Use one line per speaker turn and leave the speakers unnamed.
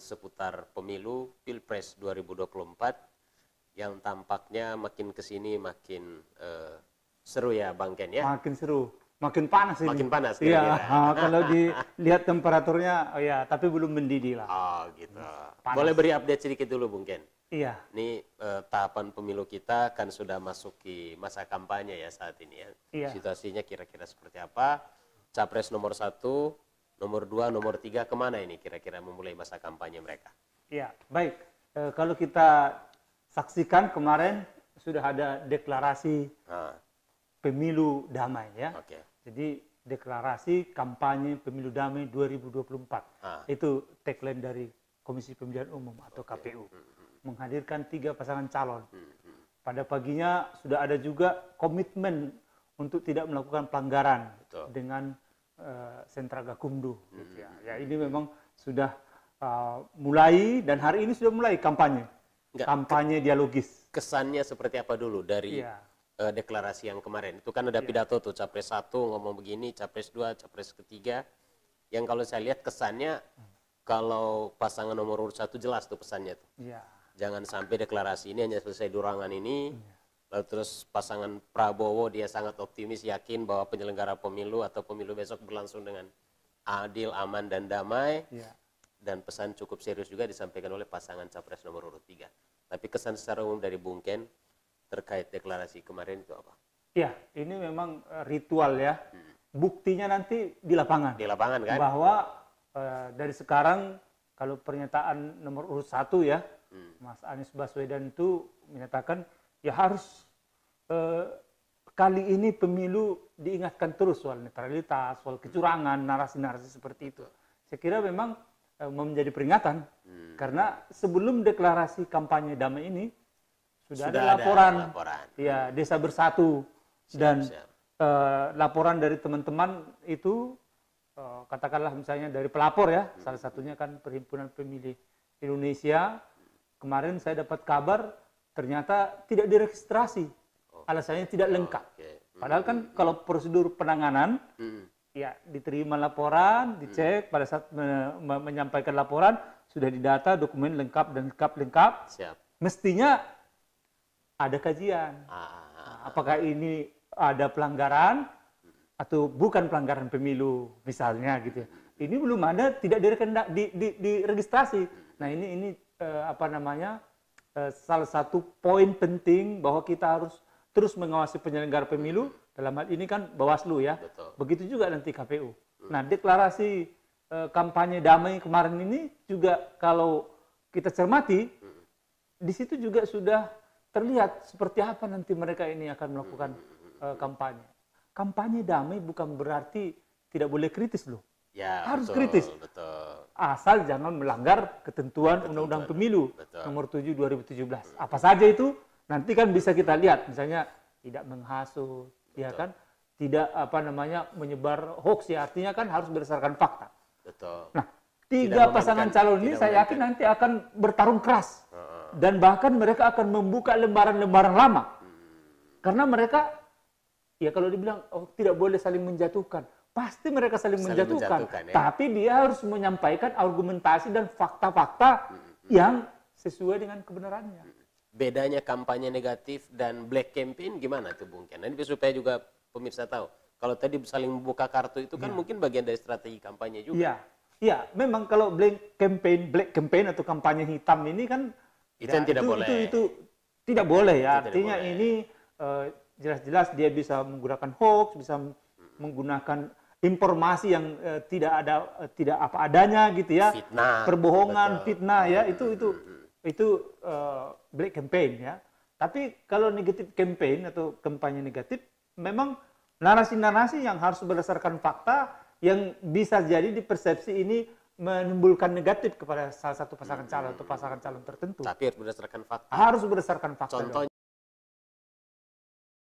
seputar pemilu Pilpres 2024 yang tampaknya makin kesini makin seru ya Bang Ken ya.
Makin seru, makin panas ini.
Makin panas
Iya,
kira-kira.
kalau dilihat temperaturnya, oh ya, tapi belum mendidih lah.
Oh gitu.
Panas.
Boleh beri update sedikit dulu Bung Ken.
Iya.
Ini tahapan pemilu kita kan sudah masuk di masa kampanye ya saat ini ya.
Iya.
Situasinya kira-kira seperti apa? Capres nomor 1, nomor 2, nomor 3 kemana ini kira-kira memulai masa kampanye mereka?
Iya, baik. Kalau kita saksikan kemarin sudah ada deklarasi pemilu damai ya.
Oke.
Jadi deklarasi kampanye pemilu damai 2024. Itu tagline dari Komisi Pemilihan Umum atau KPU. Menghadirkan 3 pasangan calon. Pada paginya sudah ada juga komitmen untuk tidak melakukan pelanggaran.
Betul.
Dengan sentra Gakumdu. Gitu ya. Ya ini memang sudah mulai dan hari ini sudah mulai kampanye. Kampanye dialogis.
Kesannya seperti apa dulu dari deklarasi yang kemarin? Itu kan ada pidato tuh, Capres 1 ngomong begini, Capres 2, Capres ketiga. Yang kalau saya lihat kesannya, kalau pasangan nomor urut 1 jelas tuh pesannya tuh.
Iya.
Jangan sampai deklarasi ini hanya selesai durangan ini, lalu terus pasangan Prabowo dia sangat optimis, yakin bahwa penyelenggara pemilu atau pemilu besok berlangsung dengan adil, aman, dan damai.
Iya.
Dan pesan cukup serius juga disampaikan oleh pasangan Capres nomor urut 3. Tapi kesan secara umum dari Bung Ken terkait deklarasi kemarin itu apa?
Ya, ini memang ritual ya. Buktinya nanti di lapangan.
Di lapangan kan?
Bahwa dari sekarang kalau pernyataan nomor urut 1 ya, Mas Anies Baswedan itu menyatakan ya harus kali ini pemilu diingatkan terus soal netralitas, soal kecurangan, narasi-narasi seperti itu. Saya kira memang menjadi peringatan karena sebelum deklarasi kampanye damai ini sudah ada laporan. Ya, Desa Bersatu dan laporan dari teman-teman itu katakanlah misalnya dari pelapor ya, salah satunya kan Perhimpunan Pemilih Indonesia. Kemarin saya dapat kabar ternyata tidak diregistrasi, alasannya tidak lengkap. Padahal kan kalau prosedur penanganan, ya diterima laporan, dicek pada saat menyampaikan laporan sudah didata dokumen lengkap dan lengkap. Mestinya ada kajian. Apakah ini ada pelanggaran atau bukan pelanggaran pemilu misalnya gitu. Ini belum ada, tidak diregistrasi. Nah ini apa namanya salah satu poin penting bahwa kita harus terus mengawasi penyelenggara pemilu, dalam hal ini kan Bawaslu ya.
Betul.
Begitu juga nanti KPU. Nah, deklarasi kampanye damai kemarin ini juga kalau kita cermati, di situ juga sudah terlihat seperti apa nanti mereka ini akan melakukan kampanye. Kampanye damai bukan berarti tidak boleh kritis loh.
Ya,
harus
betul,
kritis.
Betul.
Asal jangan melanggar ketentuan Undang-Undang Pemilu nomor 7 2017. Apa saja itu nanti kan bisa kita lihat, misalnya tidak menghasut, ya kan, tidak apa namanya menyebar hoax ya, artinya kan harus berdasarkan fakta.
Betul.
Nah, 3 pasangan calon ini saya yakin nanti akan bertarung keras dan bahkan mereka akan membuka lembaran-lembaran lama, karena mereka ya kalau dibilang tidak boleh saling menjatuhkan, pasti mereka saling menjatuhkan ya? Tapi dia harus menyampaikan argumentasi dan fakta-fakta yang sesuai dengan kebenarannya.
Bedanya kampanye negatif dan black campaign gimana tuh Bung Ken? Ini supaya juga pemirsa tahu. Kalau tadi saling membuka kartu itu kan mungkin bagian dari strategi kampanye juga.
Iya, memang kalau black campaign atau kampanye hitam ini kan
itu yang tidak boleh.
Itu tidak boleh ya. Artinya ini jelas-jelas dia bisa menggunakan hoax, bisa menggunakan informasi yang tidak apa adanya gitu ya.
Fitnah.
Perbohongan, fitnah ya, itu black campaign ya. Tapi kalau negatif campaign atau kampanye negatif, memang narasi-narasi yang harus berdasarkan fakta yang bisa jadi di persepsi ini menimbulkan negatif kepada salah satu pasangan calon atau pasangan calon tertentu.
Tapi harus berdasarkan fakta.
Harus berdasarkan fakta.
Contohnya